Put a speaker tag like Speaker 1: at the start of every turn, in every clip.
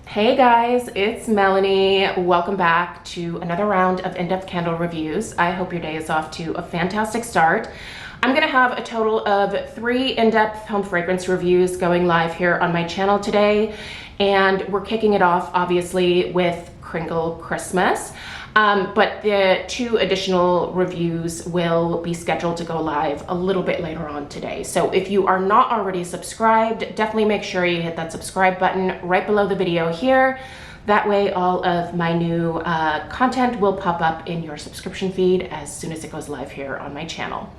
Speaker 1: Hey guys, it's Melanie. Welcome back to another round of in-depth candle reviews. I hope your day is off to a fantastic start. I'm gonna have a total of 3 in-depth home fragrance reviews going live here on my channel today. And we're kicking it off obviously with Kringle Christmas. But the 2 additional reviews will be scheduled to go live a little bit later on today. So if you are not already subscribed, definitely make sure you hit that subscribe button right below the video here. That way all of my new content will pop up in your subscription feed as soon as it goes live here on my channel.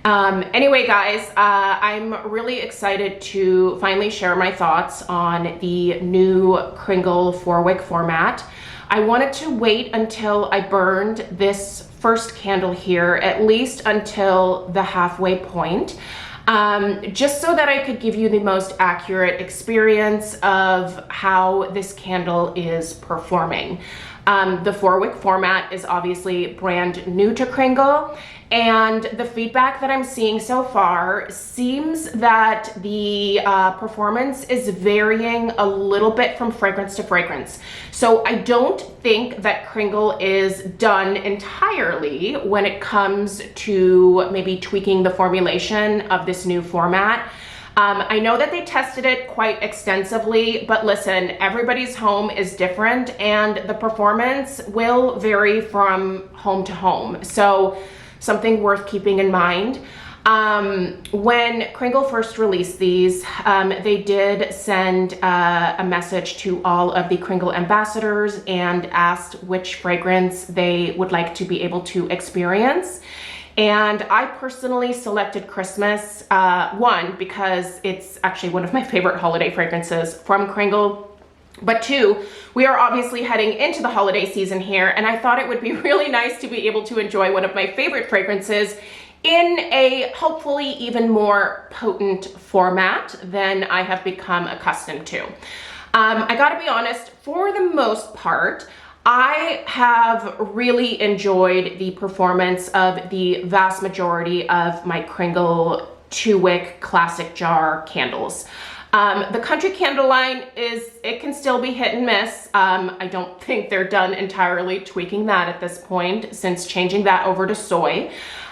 Speaker 1: Anyway, guys, I'm really excited to finally share my thoughts on the new Kringle 4-wick format. I wanted to wait until I burned this first candle here, at least until the halfway point, just so that I could give you the most accurate experience of how this candle is performing. The 4-wick format is obviously brand new to Kringle, and the feedback that I'm seeing so far seems that the performance is varying a little bit from fragrance to fragrance. So I don't think that Kringle is done entirely when it comes to maybe tweaking the formulation of this new format. I know that they tested it quite extensively, but listen, everybody's home is different and the performance will vary from home to home. So something worth keeping in mind. When Kringle first released these, they did send a message to all of the Kringle ambassadors and asked which fragrance they would like to be able to experience. And I personally selected Christmas, one, because it's actually one of my favorite holiday fragrances from Kringle. But 2, we are obviously heading into the holiday season here, and I thought it would be really nice to be able to enjoy one of my favorite fragrances in a hopefully even more potent format than I have become accustomed to. I gotta be honest, for the most part, I have really enjoyed the performance of the vast majority of my Kringle 2-wick classic jar candles. The country candle line it can still be hit and miss. I don't think they're done entirely tweaking that at this point since changing that over to soy.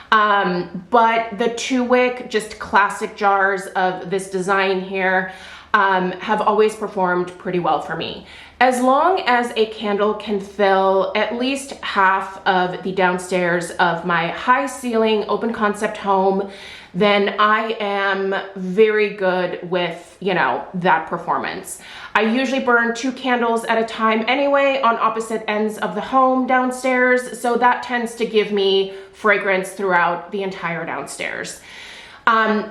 Speaker 1: But the 2-wick, just classic jars of this design here, have always performed pretty well for me. As long as a candle can fill at least half of the downstairs of my high ceiling open concept home, then I am very good with, that performance. I usually burn 2 candles at a time anyway on opposite ends of the home downstairs, so that tends to give me fragrance throughout the entire downstairs.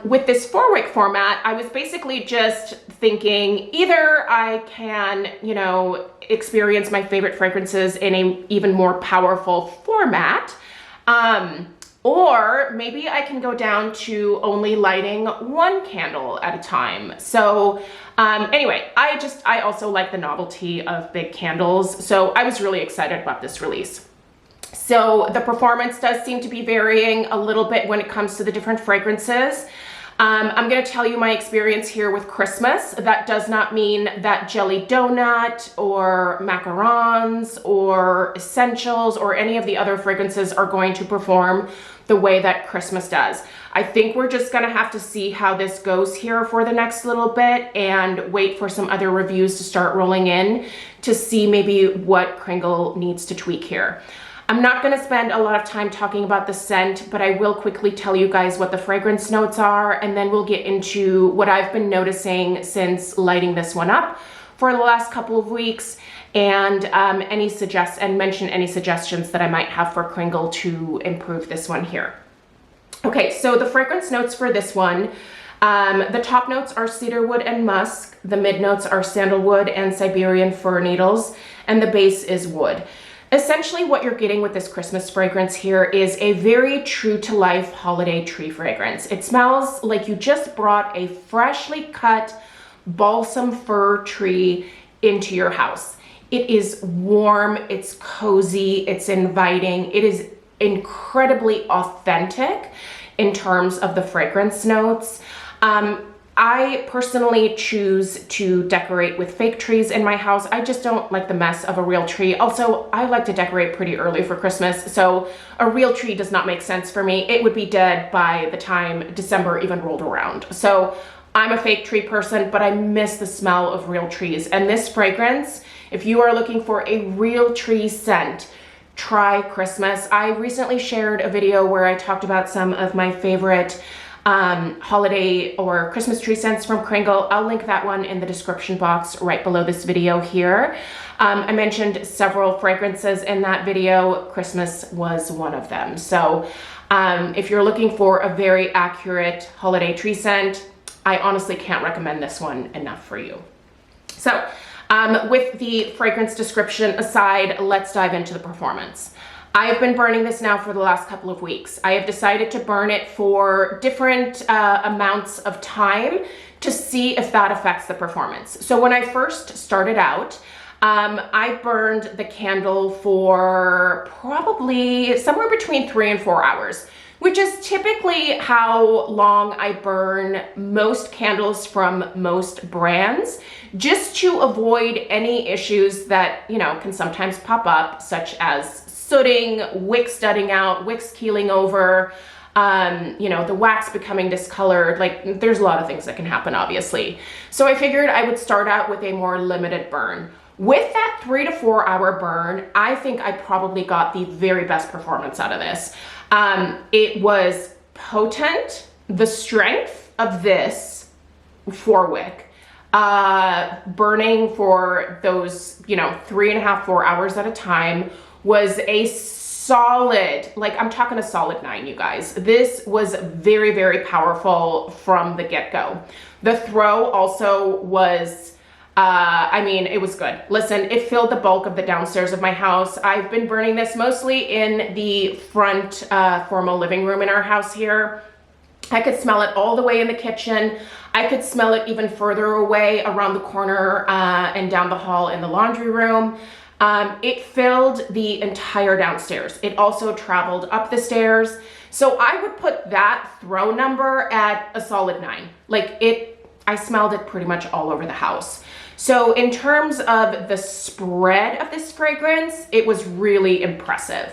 Speaker 1: With this 4-wick format, I was basically just thinking either I can, experience my favorite fragrances in a even more powerful format, or maybe I can go down to only lighting 1 candle at a time. So anyway, I also like the novelty of big candles, so I was really excited about this release. So the performance does seem to be varying a little bit when it comes to the different fragrances. I'm going to tell you my experience here with Christmas. That does not mean that Jelly Donut or Macarons or Essentials or any of the other fragrances are going to perform the way that Christmas does. I think we're just going to have to see how this goes here for the next little bit and wait for some other reviews to start rolling in to see maybe what Kringle needs to tweak here. I'm not going to spend a lot of time talking about the scent, but I will quickly tell you guys what the fragrance notes are, and then we'll get into what I've been noticing since lighting this one up for the last couple of weeks, and mention any suggestions that I might have for Kringle to improve this one here. Okay, so the fragrance notes for this one, the top notes are cedarwood and musk, the mid notes are sandalwood and Siberian fir needles, and the base is wood. Essentially what you're getting with this Christmas fragrance here is a very true to life holiday tree fragrance. It smells like you just brought a freshly cut balsam fir tree into your house. It is warm, it's cozy, it's inviting, it is incredibly authentic in terms of the fragrance notes. I personally choose to decorate with fake trees in my house. I just don't like the mess of a real tree. Also, I like to decorate pretty early for Christmas, so a real tree does not make sense for me. It would be dead by the time December even rolled around. So I'm a fake tree person, but I miss the smell of real trees. And this fragrance, if you are looking for a real tree scent, try Christmas. I recently shared a video where I talked about some of my favorite holiday or Christmas tree scents from Kringle. I'll link that one in the description box right below this video here. I mentioned several fragrances in that video. Christmas was one of them. So if you're looking for a very accurate holiday tree scent, I honestly can't recommend this one enough for you. So with the fragrance description aside, let's dive into the performance. I have been burning this now for the last couple of weeks. I have decided to burn it for different amounts of time to see if that affects the performance. So when I first started out, I burned the candle for probably somewhere between 3 and 4 hours, which is typically how long I burn most candles from most brands, just to avoid any issues that, you know, can sometimes pop up, such as sooting, wick studding out, wicks keeling over, you know, the wax becoming discolored. Like, there's a lot of things that can happen, obviously. So I figured I would start out with a more limited burn. With that 3 to 4 hour burn, I think I probably got the very best performance out of this. It was potent. The strength of this for wick, burning for those, you know, 3.5, 4 hours at a time, was a solid, like, I'm talking a solid 9, you guys. This was very, very powerful from the get-go. The throw also was, I mean, it was good. Listen, it filled the bulk of the downstairs of my house. I've been burning this mostly in the front formal living room in our house here. I could smell it all the way in the kitchen. I could smell it even further away around the corner and down the hall in the laundry room. It filled the entire downstairs. It also traveled up the stairs. So I would put that throw number at a solid 9. Like, I smelled it pretty much all over the house. So in terms of the spread of this fragrance, it was really impressive.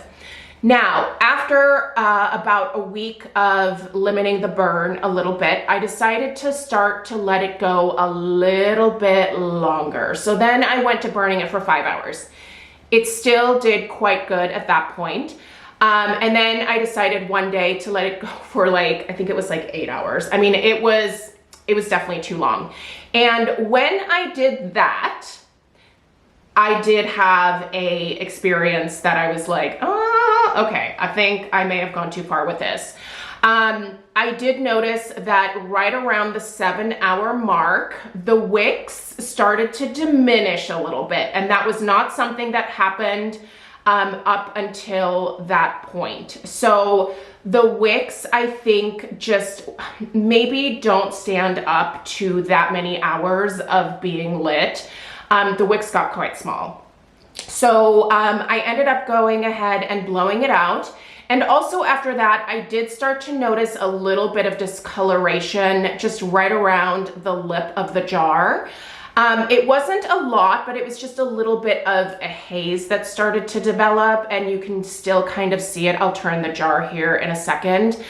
Speaker 1: Now, after about a week of limiting the burn a little bit, I decided to start to let it go a little bit longer. So then I went to burning it for 5 hours. It still did quite good at that point. And then I decided one day to let it go for, like, I think it was like 8 hours. I mean, it was definitely too long. And when I did that, I did have a experience that I was like, oh, okay, I think I may have gone too far with this. I did notice that right around the 7-hour mark, the wicks started to diminish a little bit. And that was not something that happened up until that point. So the wicks, I think, just maybe don't stand up to that many hours of being lit. The wicks got quite small. So I ended up going ahead and blowing it out. And also after that, I did start to notice a little bit of discoloration just right around the lip of the jar. It wasn't a lot, but it was just a little bit of a haze that started to develop, and you can still kind of see it. I'll turn the jar here in a second.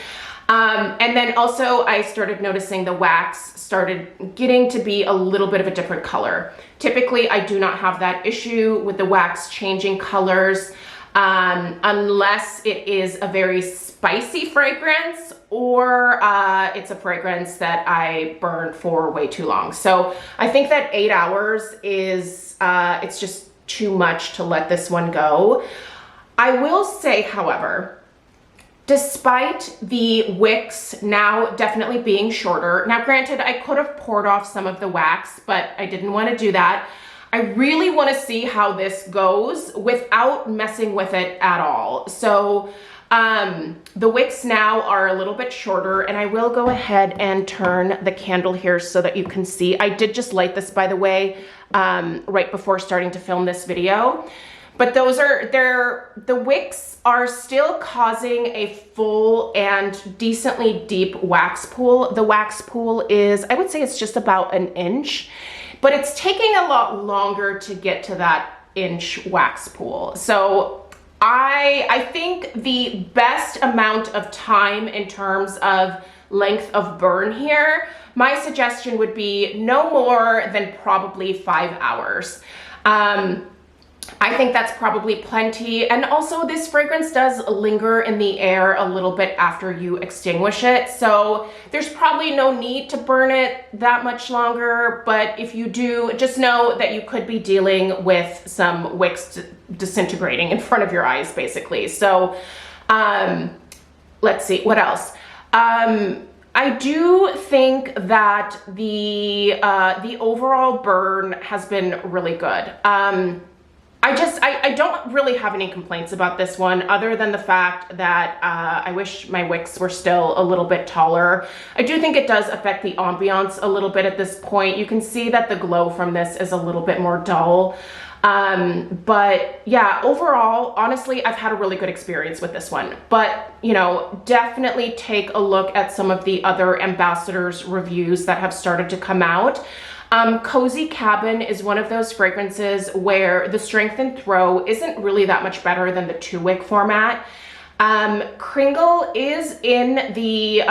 Speaker 1: And then also I started noticing the wax started getting to be a little bit of a different color. Typically, I do not have that issue with the wax changing colors unless it is a very spicy fragrance or it's a fragrance that I burned for way too long. So I think that 8 hours is, it's just too much to let this one go. I will say, however, despite the wicks now definitely being shorter, now granted, I could have poured off some of the wax, but I didn't want to do that. I really want to see how this goes without messing with it at all. So the wicks now are a little bit shorter, and I will go ahead and turn the candle here so that you can see. I did just light this, by the way, right before starting to film this video. But the wicks are still causing a full and decently deep wax pool. The wax pool is, I would say it's just about an inch, but it's taking a lot longer to get to that inch wax pool. So I think the best amount of time in terms of length of burn here, my suggestion would be no more than probably 5 hours. I think that's probably plenty. And also this fragrance does linger in the air a little bit after you extinguish it. So there's probably no need to burn it that much longer. But if you do, just know that you could be dealing with some wicks disintegrating in front of your eyes, basically. So let's see, what else? I do think that the overall burn has been really good. I don't really have any complaints about this one other than the fact that I wish my wicks were still a little bit taller. I do think it does affect the ambiance a little bit at this point. You can see that the glow from this is a little bit more dull. But yeah, overall, honestly, I've had a really good experience with this one. But, you know, definitely take a look at some of the other ambassadors' reviews that have started to come out. Cozy Cabin is one of those fragrances where the strength and throw isn't really that much better than the 2-wick format. Kringle is in the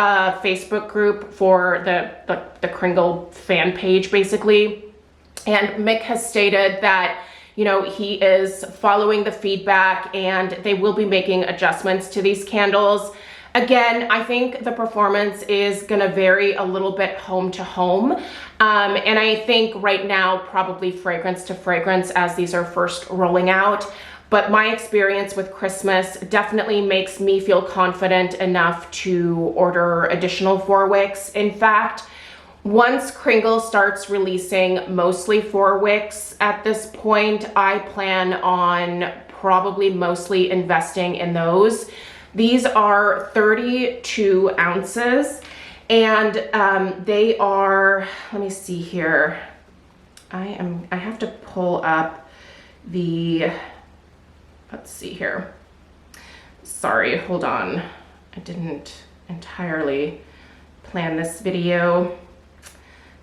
Speaker 1: Facebook group for the Kringle fan page, basically. And Mick has stated that, you know, he is following the feedback and they will be making adjustments to these candles. Again, I think the performance is gonna vary a little bit home to home. And I think right now, probably fragrance to fragrance as these are first rolling out. But my experience with Christmas definitely makes me feel confident enough to order additional 4 wicks. In fact, once Kringle starts releasing mostly 4 wicks at this point, I plan on probably mostly investing in those. These are 32 ounces and they are, let me see here. I have to pull up the, let's see here. Sorry, hold on. I didn't entirely plan this video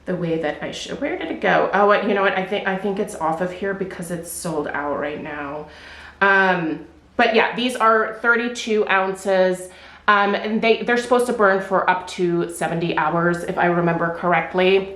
Speaker 1: the way that I should. Where did it go? Oh, you know what? I think it's off of here because it's sold out right now. But yeah, these are 32 ounces. And they're supposed to burn for up to 70 hours, if I remember correctly.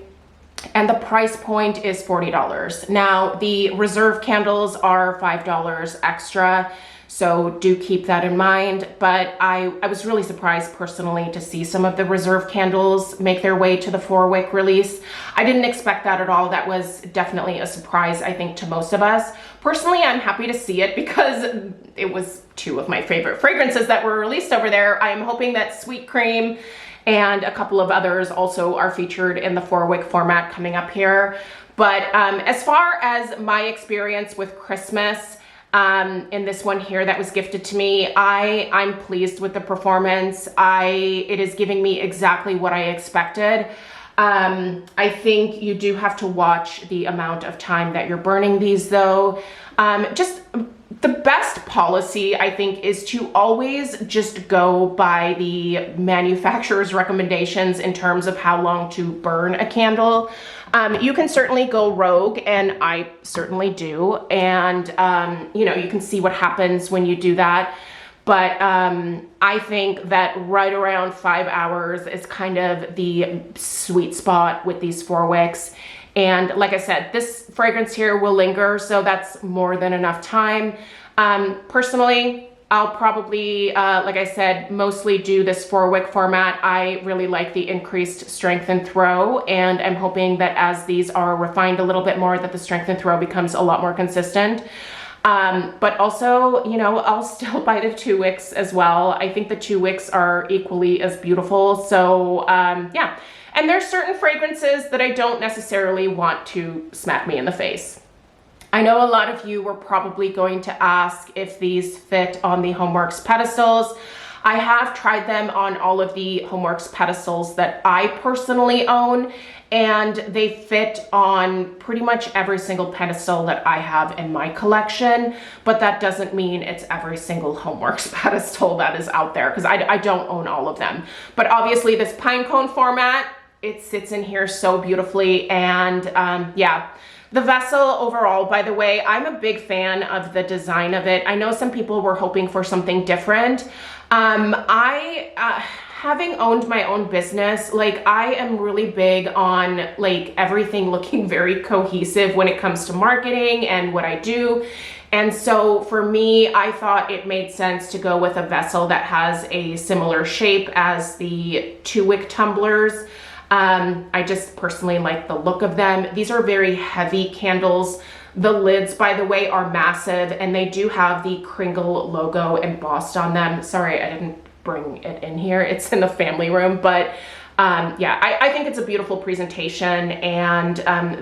Speaker 1: And the price point is $40. Now, the reserve candles are $5 extra, so do keep that in mind. But I was really surprised personally to see some of the reserve candles make their way to the 4-wick release. I didn't expect that at all. That was definitely a surprise, I think, to most of us. Personally, I'm happy to see it because it was 2 of my favorite fragrances that were released over there. I'm hoping that Sweet Cream and a couple of others also are featured in the 4-wick format coming up here. But as far as my experience with Christmas, in this one here that was gifted to me, I'm pleased with the performance. It is giving me exactly what I expected. I think you do have to watch the amount of time that you're burning these though. Just the best policy, I think, is to always just go by the manufacturer's recommendations in terms of how long to burn a candle. You can certainly go rogue, and I certainly do. And, you know, you can see what happens when you do that. But I think that right around 5 hours is kind of the sweet spot with these 4 wicks. And like I said, this fragrance here will linger, so that's more than enough time. Personally, I'll probably, like I said, mostly do this 4-wick format. I really like the increased strength and throw, and I'm hoping that as these are refined a little bit more, that the strength and throw becomes a lot more consistent. But also, you know, I'll still buy the 2 wicks as well. I think the 2 wicks are equally as beautiful. So yeah, and there's certain fragrances that I don't necessarily want to smack me in the face. I know a lot of you were probably going to ask if these fit on the Homeworks pedestals. I have tried them on all of the Homeworks pedestals that I personally own, and they fit on pretty much every single pedestal that I have in my collection, but that doesn't mean it's every single Homeworks pedestal that is out there, because I don't own all of them. But obviously this pine cone format, it sits in here so beautifully, and yeah. The vessel overall, by the way, I'm a big fan of the design of it. I know some people were hoping for something different. Having owned my own business, like I am really big on like everything looking very cohesive when it comes to marketing and what I do. And so for me, I thought it made sense to go with a vessel that has a similar shape as the 2 Wick tumblers. I just personally like the look of them. These are very heavy candles. The lids, by the way, are massive, and they do have the Kringle logo embossed on them. Sorry, I didn't bring it in here. It's in the family room, but yeah, I think it's a beautiful presentation, and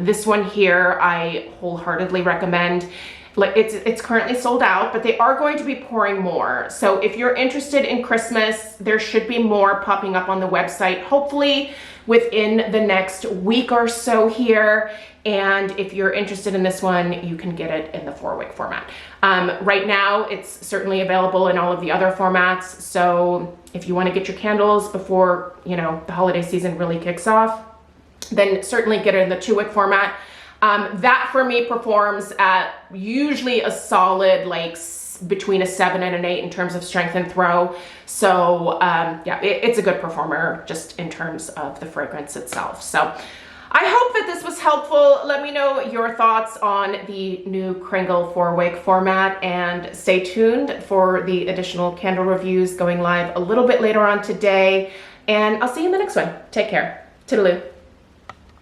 Speaker 1: this one here I wholeheartedly recommend. Like it's currently sold out, but they are going to be pouring more. So if you're interested in Christmas, there should be more popping up on the website, hopefully within the next week or so here. And if you're interested in this one, you can get it in the 4 Wick format. Right now, it's certainly available in all of the other formats. So if you want to get your candles before, you know, the holiday season really kicks off, then certainly get it in the 2 Wick format. That for me performs at usually a solid like between a 7 and an 8 in terms of strength and throw. So yeah, it's a good performer just in terms of the fragrance itself. So I hope that this was helpful. Let me know your thoughts on the new Kringle 4 Wick format, and stay tuned for the additional candle reviews going live a little bit later on today. And I'll see you in the next one. Take care. Toodaloo.